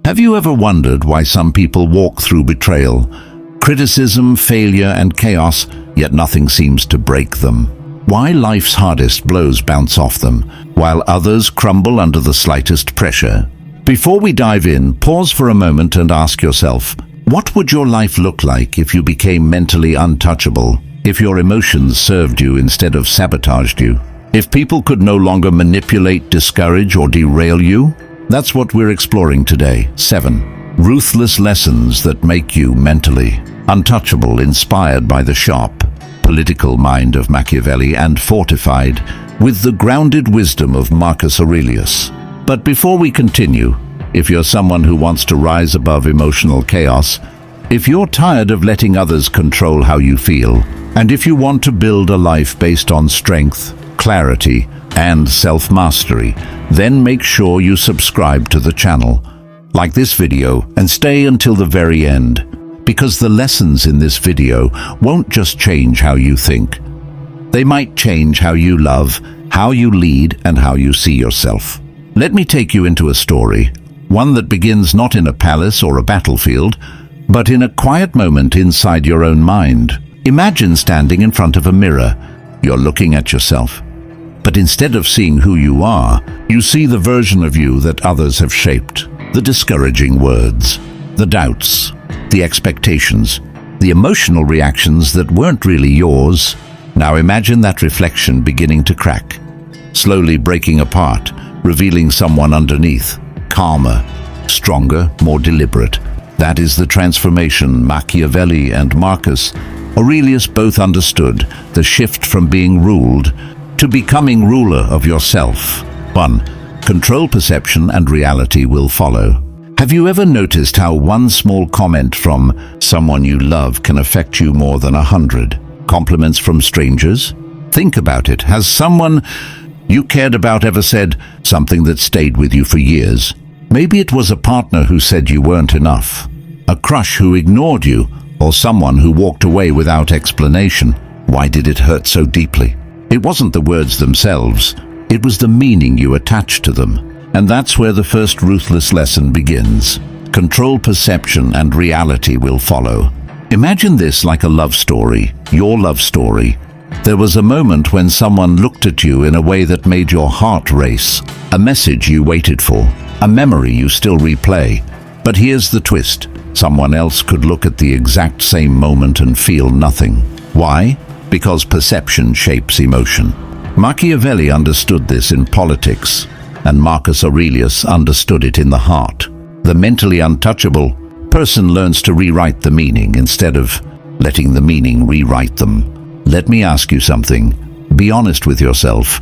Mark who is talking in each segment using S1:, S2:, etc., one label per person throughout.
S1: Have you ever wondered why some people walk through betrayal, criticism, failure, and chaos, yet nothing seems to break them? Why life's hardest blows bounce off them, while others crumble under the slightest pressure? Before we dive in, pause for a moment and ask yourself, what would your life look like if you became mentally untouchable? If your emotions served you instead of sabotaged you? If people could no longer manipulate, discourage, or derail you? That's what we're exploring today. 7. Ruthless lessons that make you mentally untouchable, inspired by the sharp, political mind of Machiavelli and fortified with the grounded wisdom of Marcus Aurelius. But before we continue, if you're someone who wants to rise above emotional chaos, if you're tired of letting others control how you feel, and if you want to build a life based on strength, clarity, and self-mastery, then make sure you subscribe to the channel, like this video, and stay until the very end, because the lessons in this video won't just change how you think. They might change how you love, how you lead, and how you see yourself. Let me take you into a story, one that begins not in a palace or a battlefield, but in a quiet moment inside your own mind. Imagine standing in front of a mirror. You're looking at yourself. But instead of seeing who you are, you see the version of you that others have shaped. The discouraging words, the doubts, the expectations, the emotional reactions that weren't really yours. Now imagine that reflection beginning to crack, slowly breaking apart, revealing someone underneath, calmer, stronger, more deliberate. That is the transformation Machiavelli and Marcus Aurelius both understood, the shift from being ruled to becoming ruler of yourself. 1. Control perception and reality will follow. Have you ever noticed how one small comment from someone you love can affect you more than 100 compliments from strangers? Think about it. Has someone you cared about ever said something that stayed with you for years? Maybe it was a partner who said you weren't enough, a crush who ignored you, or someone who walked away without explanation. Why did it hurt so deeply? It wasn't the words themselves, it was the meaning you attached to them. And that's where the first ruthless lesson begins. Control perception and reality will follow. Imagine this like a love story, your love story. There was a moment when someone looked at you in a way that made your heart race, a message you waited for, a memory you still replay. But here's the twist. Someone else could look at the exact same moment and feel nothing. Why? Because perception shapes emotion. Machiavelli understood this in politics, and Marcus Aurelius understood it in the heart. The mentally untouchable person learns to rewrite the meaning instead of letting the meaning rewrite them. Let me ask you something. Be honest with yourself.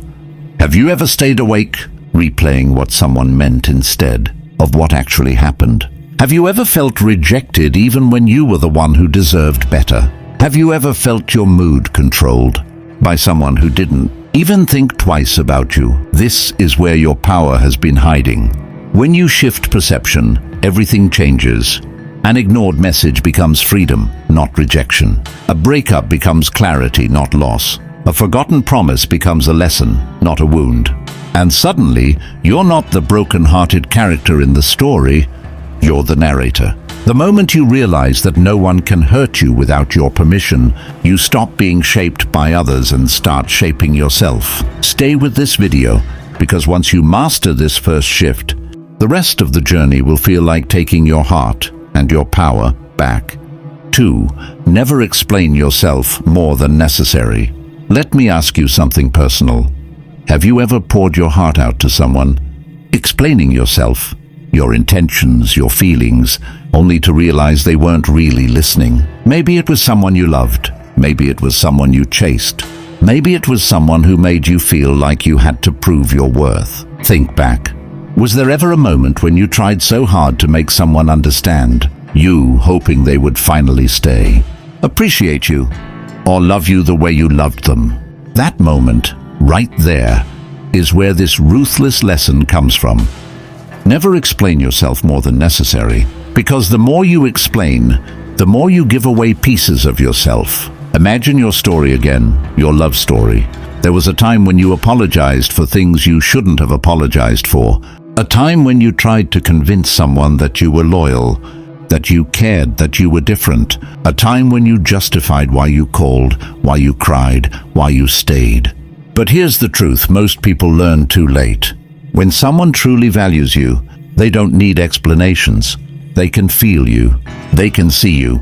S1: Have you ever stayed awake, replaying what someone meant instead of what actually happened? Have you ever felt rejected even when you were the one who deserved better? Have you ever felt your mood controlled by someone who didn't even think twice about you? This is where your power has been hiding. When you shift perception, everything changes. An ignored message becomes freedom, not rejection. A breakup becomes clarity, not loss. A forgotten promise becomes a lesson, not a wound. And suddenly, you're not the broken-hearted character in the story, you're the narrator. The moment you realize that no one can hurt you without your permission, you stop being shaped by others and start shaping yourself. Stay with this video, because once you master this first shift, the rest of the journey will feel like taking your heart and your power back. 2. Never explain yourself more than necessary. Let me ask you something personal. Have you ever poured your heart out to someone, explaining yourself, your intentions, your feelings, only to realize they weren't really listening? Maybe it was someone you loved. Maybe it was someone you chased. Maybe it was someone who made you feel like you had to prove your worth. Think back. Was there ever a moment when you tried so hard to make someone understand, you hoping they would finally stay, appreciate you, or love you the way you loved them? That moment, right there, is where this ruthless lesson comes from. Never explain yourself more than necessary, because the more you explain, the more you give away pieces of yourself. Imagine your story again, your love story. There was a time when you apologized for things you shouldn't have apologized for, A time when you tried to convince someone that you were loyal, that you cared, that you were different. A time when you justified why you called, why you cried, why you stayed. But here's the truth, most people learn too late. When someone truly values you, they don't need explanations. They can feel you, they can see you.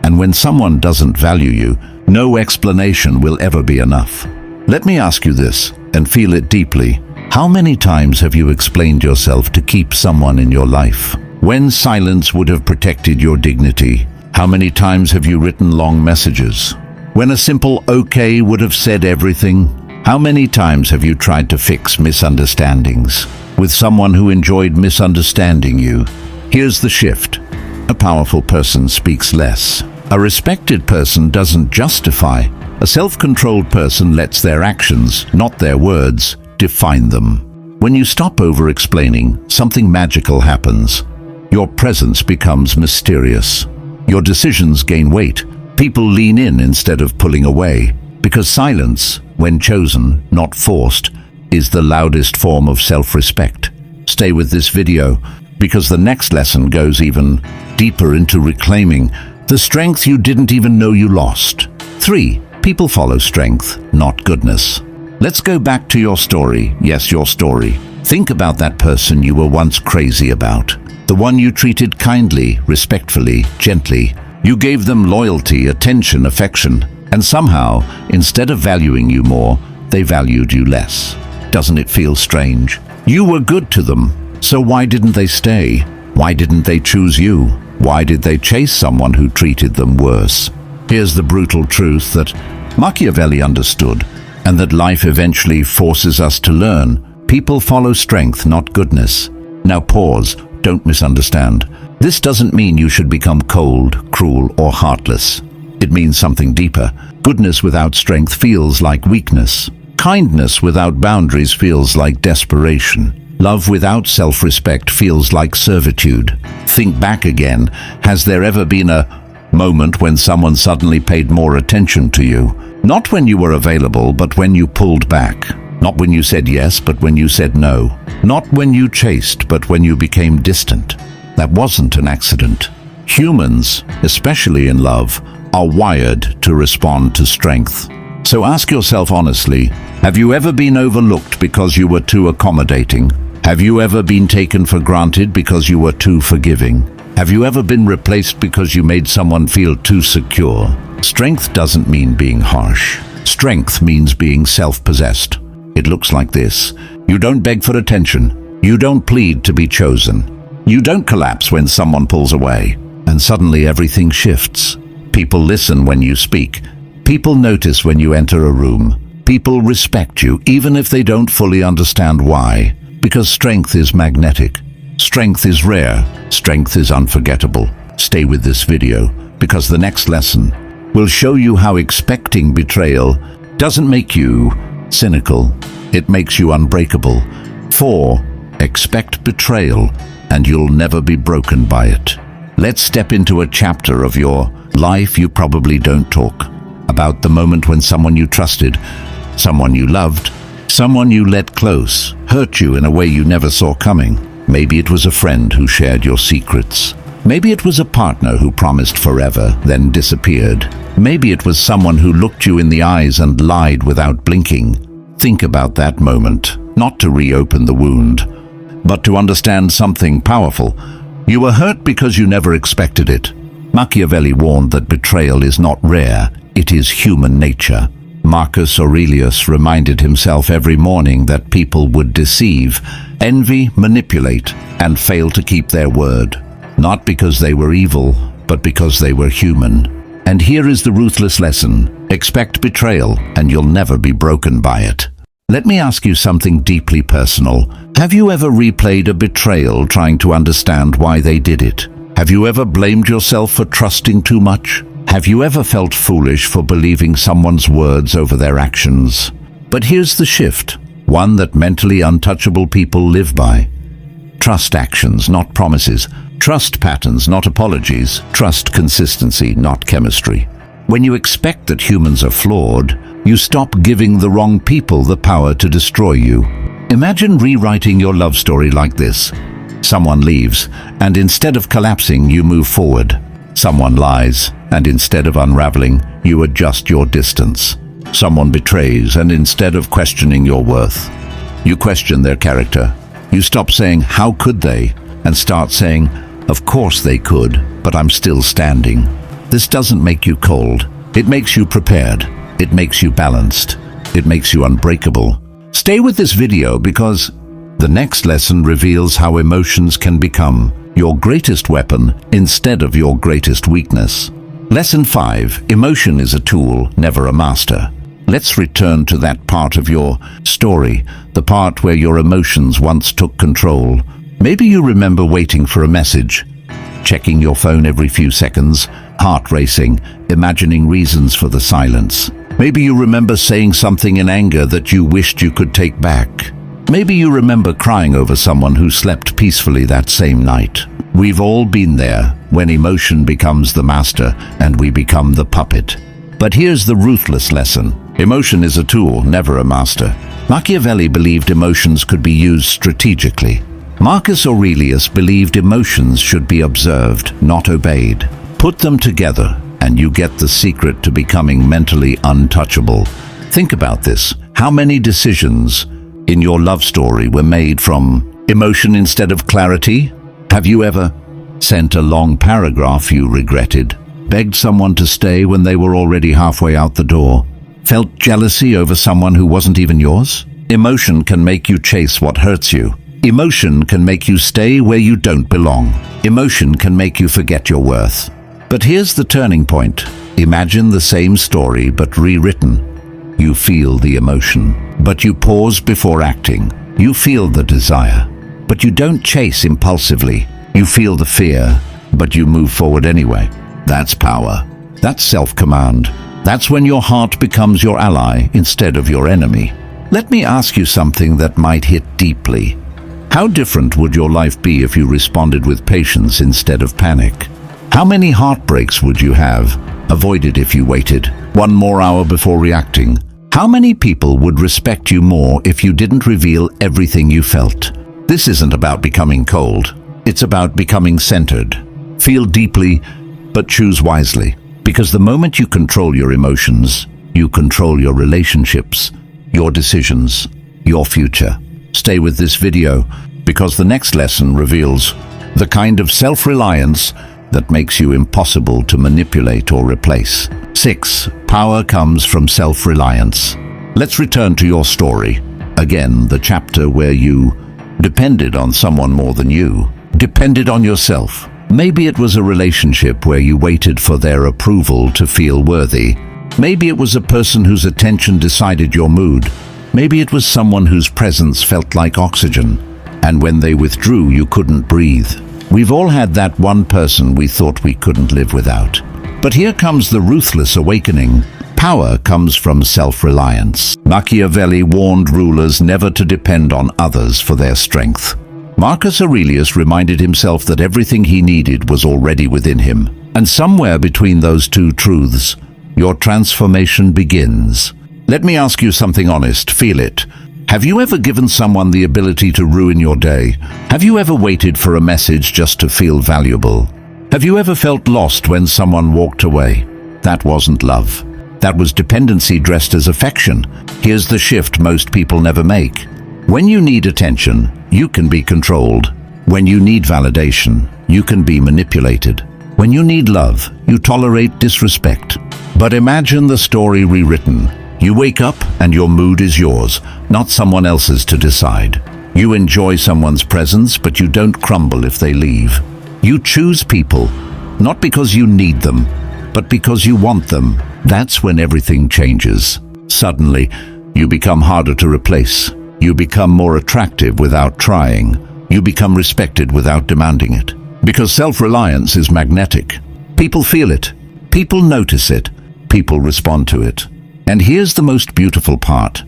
S1: And when someone doesn't value you, no explanation will ever be enough. Let me ask you this, and feel it deeply. How many times have you explained yourself to keep someone in your life, when silence would have protected your dignity? How many times have you written long messages, when a simple okay would have said everything? How many times have you tried to fix misunderstandings with someone who enjoyed misunderstanding you? Here's the shift. A powerful person speaks less. A respected person doesn't justify. A self-controlled person lets their actions, not their words, define them. When you stop over-explaining, something magical happens. Your presence becomes mysterious. Your decisions gain weight. People lean in instead of pulling away. Because silence, when chosen, not forced, is the loudest form of self-respect. Stay with this video, because the next lesson goes even deeper into reclaiming the strength you didn't even know you lost. 3. People follow strength, not goodness. Let's go back to your story. Yes, your story. Think about that person you were once crazy about. The one you treated kindly, respectfully, gently. You gave them loyalty, attention, affection. And somehow, instead of valuing you more, they valued you less. Doesn't it feel strange? You were good to them, so why didn't they stay? Why didn't they choose you? Why did they chase someone who treated them worse? Here's the brutal truth that Machiavelli understood, and that life eventually forces us to learn. People follow strength, not goodness. Now pause, don't misunderstand. This doesn't mean you should become cold, cruel, or heartless. It means something deeper. Goodness without strength feels like weakness. Kindness without boundaries feels like desperation. Love without self-respect feels like servitude. Think back again. Has there ever been a moment when someone suddenly paid more attention to you? Not when you were available, but when you pulled back. Not when you said yes, but when you said no. Not when you chased, but when you became distant. That wasn't an accident. Humans, especially in love, are wired to respond to strength. So ask yourself honestly, have you ever been overlooked because you were too accommodating? Have you ever been taken for granted because you were too forgiving? Have you ever been replaced because you made someone feel too secure? Strength doesn't mean being harsh. Strength means being self-possessed. It looks like this. You don't beg for attention. You don't plead to be chosen. You don't collapse when someone pulls away. And suddenly everything shifts. People listen when you speak. People notice when you enter a room. People respect you, even if they don't fully understand why. Because strength is magnetic. Strength is rare. Strength is unforgettable. Stay with this video, because the next lesson will show you how expecting betrayal doesn't make you cynical. It makes you unbreakable. 4. Expect betrayal, and you'll never be broken by it. Let's step into a chapter of your life you probably don't talk about. The moment when someone you trusted, someone you loved, someone you let close, hurt you in a way you never saw coming. Maybe it was a friend who shared your secrets. Maybe it was a partner who promised forever, then disappeared. Maybe it was someone who looked you in the eyes and lied without blinking. Think about that moment, not to reopen the wound, but to understand something powerful. You were hurt because you never expected it. Machiavelli warned that betrayal is not rare, it is human nature. Marcus Aurelius reminded himself every morning that people would deceive, envy, manipulate, and fail to keep their word. Not because they were evil, but because they were human. And here is the ruthless lesson. Expect betrayal, and you'll never be broken by it. Let me ask you something deeply personal. Have you ever replayed a betrayal trying to understand why they did it? Have you ever blamed yourself for trusting too much? Have you ever felt foolish for believing someone's words over their actions? But here's the shift, one that mentally untouchable people live by. Trust actions, not promises. Trust patterns, not apologies. Trust consistency, not chemistry. When you expect that humans are flawed, you stop giving the wrong people the power to destroy you. Imagine rewriting your love story like this. Someone leaves, and instead of collapsing, you move forward. Someone lies, and instead of unraveling, you adjust your distance. Someone betrays, and instead of questioning your worth, you question their character. You stop saying, "How could they?" and start saying, "Of course they could, but I'm still standing." This doesn't make you cold. It makes you prepared. It makes you balanced. It makes you unbreakable. Stay with this video because the next lesson reveals how emotions can become your greatest weapon instead of your greatest weakness. Lesson 5. Emotion is a tool, never a master. Let's return to that part of your story, the part where your emotions once took control. Maybe you remember waiting for a message, checking your phone every few seconds, heart racing, imagining reasons for the silence. Maybe you remember saying something in anger that you wished you could take back. Maybe you remember crying over someone who slept peacefully that same night. We've all been there, when emotion becomes the master and we become the puppet. But here's the ruthless lesson. Emotion is a tool, never a master. Machiavelli believed emotions could be used strategically. Marcus Aurelius believed emotions should be observed, not obeyed. Put them together, and you get the secret to becoming mentally untouchable. Think about this. How many decisions in your love story were made from emotion instead of clarity? Have you ever sent a long paragraph you regretted, begged someone to stay when they were already halfway out the door, felt jealousy over someone who wasn't even yours? Emotion can make you chase what hurts you. Emotion can make you stay where you don't belong. Emotion can make you forget your worth. But here's the turning point. Imagine the same story but rewritten. You feel the emotion, but you pause before acting. You feel the desire, but you don't chase impulsively. You feel the fear, but you move forward anyway. That's power. That's self-command. That's when your heart becomes your ally instead of your enemy. Let me ask you something that might hit deeply. How different would your life be if you responded with patience instead of panic? How many heartbreaks would you have avoided if you waited one more hour before reacting? How many people would respect you more if you didn't reveal everything you felt? This isn't about becoming cold. It's about becoming centered. Feel deeply, but choose wisely. Because the moment you control your emotions, you control your relationships, your decisions, your future. Stay with this video, because the next lesson reveals the kind of self-reliance that makes you impossible to manipulate or replace. 6. Power comes from self-reliance. Let's return to your story. Again, the chapter where you depended on someone more than you. Depended on yourself. Maybe it was a relationship where you waited for their approval to feel worthy. Maybe it was a person whose attention decided your mood. Maybe it was someone whose presence felt like oxygen, and when they withdrew, you couldn't breathe. We've all had that one person we thought we couldn't live without. But here comes the ruthless awakening. Power comes from self-reliance. Machiavelli warned rulers never to depend on others for their strength. Marcus Aurelius reminded himself that everything he needed was already within him. And somewhere between those two truths, your transformation begins. Let me ask you something honest. Feel it. Have you ever given someone the ability to ruin your day? Have you ever waited for a message just to feel valuable? Have you ever felt lost when someone walked away? That wasn't love. That was dependency dressed as affection. Here's the shift most people never make. When you need attention, you can be controlled. When you need validation, you can be manipulated. When you need love, you tolerate disrespect. But imagine the story rewritten. You wake up and your mood is yours, not someone else's to decide. You enjoy someone's presence, but you don't crumble if they leave. You choose people, not because you need them, but because you want them. That's when everything changes. Suddenly, you become harder to replace. You become more attractive without trying. You become respected without demanding it. Because self-reliance is magnetic. People feel it. People notice it. People respond to it. And here's the most beautiful part.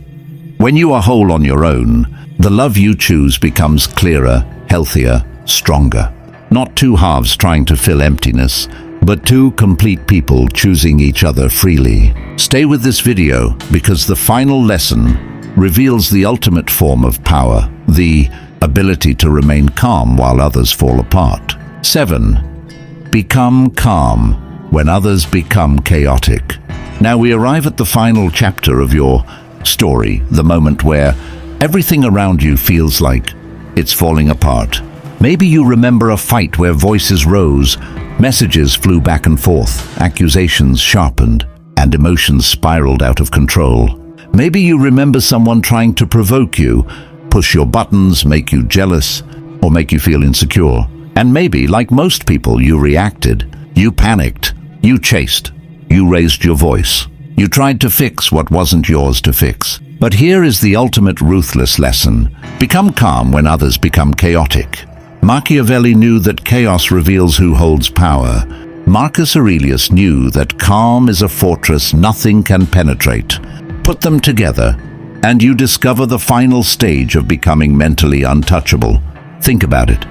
S1: When you are whole on your own, the love you choose becomes clearer, healthier, stronger. Not two halves trying to fill emptiness, but two complete people choosing each other freely. Stay with this video because the final lesson reveals the ultimate form of power, the ability to remain calm while others fall apart. 7. Become calm when others become chaotic. Now we arrive at the final chapter of your story, the moment where everything around you feels like it's falling apart. Maybe you remember a fight where voices rose, messages flew back and forth, accusations sharpened, and emotions spiraled out of control. Maybe you remember someone trying to provoke you, push your buttons, make you jealous, or make you feel insecure. And maybe, like most people, you reacted. You panicked. You chased. You raised your voice. You tried to fix what wasn't yours to fix. But here is the ultimate ruthless lesson. Become calm when others become chaotic. Machiavelli knew that chaos reveals who holds power. Marcus Aurelius knew that calm is a fortress nothing can penetrate. Put them together, and you discover the final stage of becoming mentally untouchable. Think about it.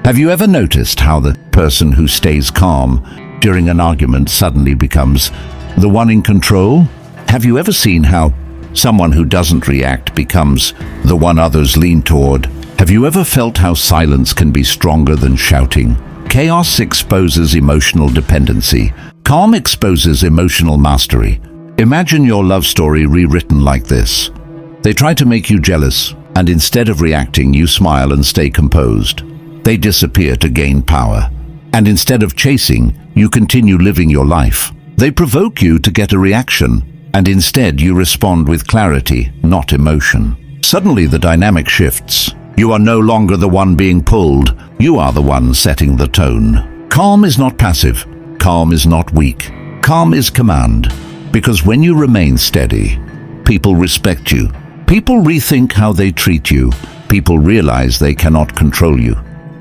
S1: Have you ever noticed how the person who stays calm during an argument suddenly becomes the one in control? Have you ever seen how someone who doesn't react becomes the one others lean toward? Have you ever felt how silence can be stronger than shouting? Chaos exposes emotional dependency. Calm exposes emotional mastery. Imagine your love story rewritten like this. They try to make you jealous, and instead of reacting, you smile and stay composed. They disappear to gain power, and instead of chasing, you continue living your life. They provoke you to get a reaction, and instead you respond with clarity, not emotion. Suddenly the dynamic shifts. You are no longer the one being pulled, you are the one setting the tone. Calm is not passive. Calm is not weak. Calm is command. Because when you remain steady, people respect you. People rethink how they treat you. People realize they cannot control you.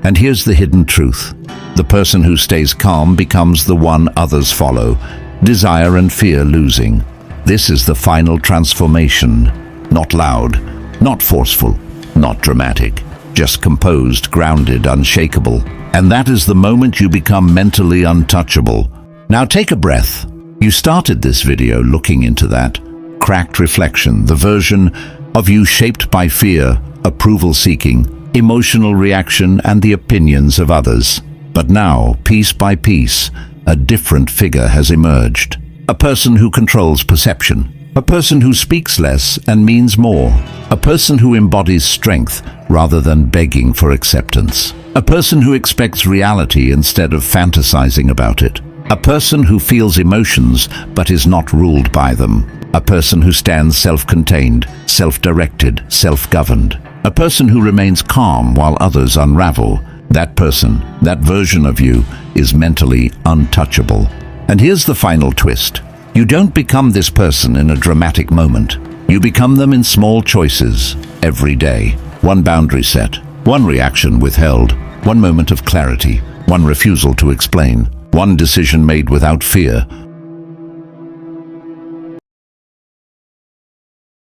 S1: And here's the hidden truth. The person who stays calm becomes the one others follow, desire and fear losing. This is the final transformation. Not loud, not forceful, not dramatic, just composed, grounded, unshakable. And that is the moment you become mentally untouchable. Now take a breath. You started this video looking into that cracked reflection, the version of you shaped by fear, approval-seeking, emotional reaction, and the opinions of others. But now, piece by piece, a different figure has emerged. A person who controls perception. A person who speaks less and means more. A person who embodies strength rather than begging for acceptance. A person who expects reality instead of fantasizing about it. A person who feels emotions but is not ruled by them. A person who stands self-contained, self-directed, self-governed. A person who remains calm while others unravel. That person, that version of you, is mentally untouchable. And here's the final twist. You don't become this person in a dramatic moment. You become them in small choices, every day. One boundary set, one reaction withheld, one moment of clarity, one refusal to explain, one decision made without fear,